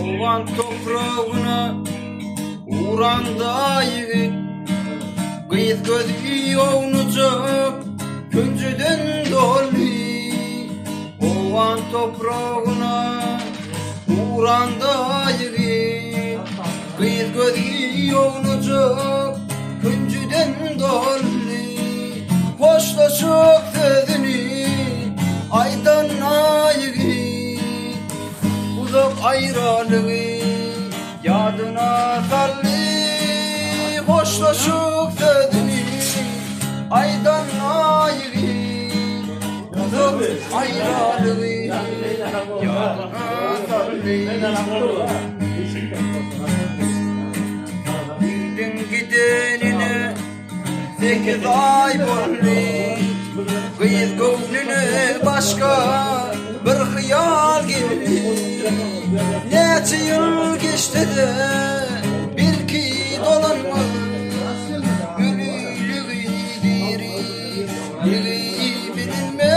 Oğan toprağına uğranda yiğit, kıyıt gözü oğnuca küncüden dolly. Oğan toprağına uğranda yiğit, kıyıt gözü oğnuca küncüden dolly. Hoşlaşık sözünü aydan yiğit, uzak ayrılığı yadına salli. Hoşlaşık sözünü aydan yiğit, uzak ayrılığı yadına salli. Bildin gidenine 8 ay boldu, kıyız gönlüne başka bir hıyal geldi. Neçe yıl geçti de bil ki dolanmaz gülüylüğü diri bilinme.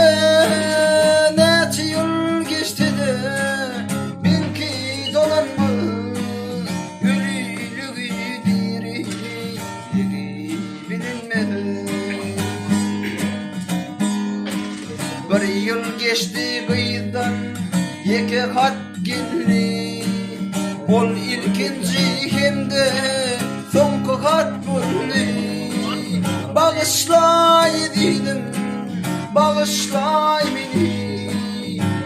Neçe yıl geçti de bil ki dolanmaz gülüylüğü diri bilinme. Bir yıl geçti kıyıdan iki hat geldi, ol ilkinci hem de sonku hat buldu. Bağışlay dedim, bağışlay beni,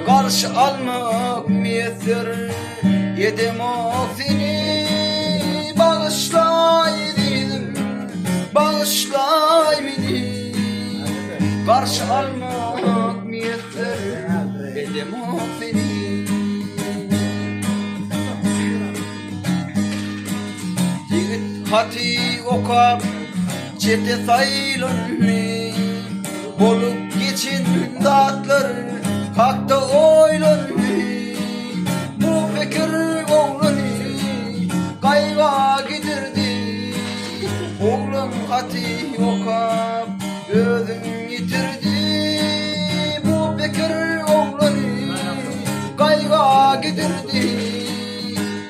karşı almak müyesser edemok seni. Bağışlay dedim, bağışlay beni, karşı almak müyesser edemok seni. Hati okap çete sayılınlı, bolup geçin dağıtlar hakta oylanlı. Bu fikir oğlanı kayga gidirdi, oğlan hati okap gözün yitirdi. Bu fikir oğlanı kayga gidirdi,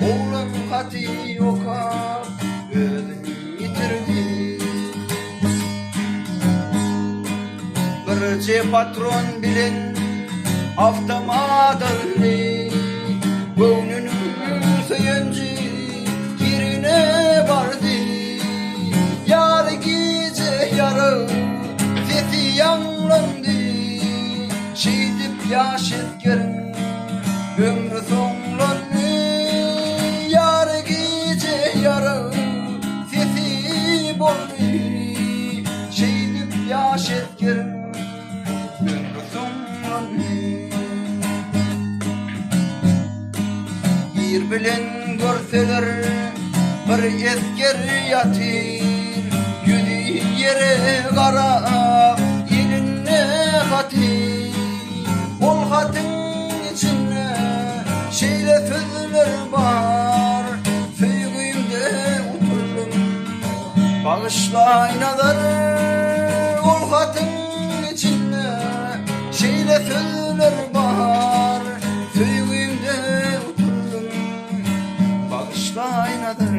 oğlan hati okap gözün yitirdi. Birce patron bilen aftama daldı, gönlünün söyüncü yerine vardı. Yar gece yarı sesi yanlandı, şehidip yaş etkerin ömrü sonlandı. Yar gece yarı sesi boldu, şehidip yaş etkerin ömrü sonlandı. Bir bilen görseler bir esker yatır, yüzü yere karab eline hatır. Ol hatın içinde şeyle sözler var, söygüyümde oturdum bağışla inadar. Ol hatın içinde şeyle sözler var, söygüyümde oturdum bağışla inadar.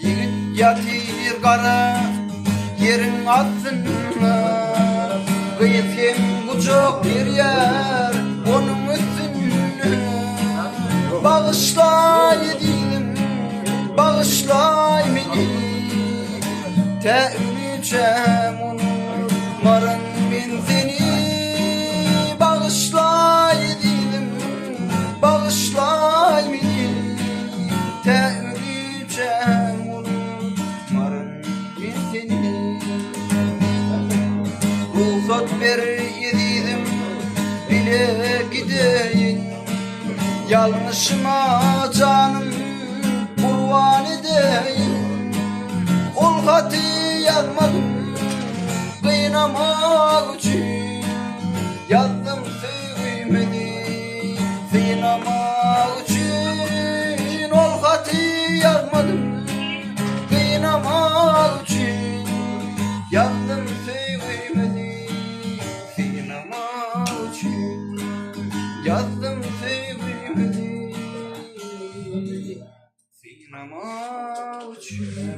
Yiğit yatır kara yerin altında, kıyıp hem kucak bir yer onun üstünde. Bağışlay dedim, bağışlay beni, teüleceğim unutmarım ben seni. Bağışlay dedim, bağışlay beni, teüleceğim unutmarım ben seni. Ruhsat ver yedim bile gideyim, yanlışıma canım kurban edeyim. Ol hati yazmadım kıynamak için, yazdım sevmedi kıynamak için. Ol hati yazmadım kıynamak için, Yazdım sevmedi sinema uçuyor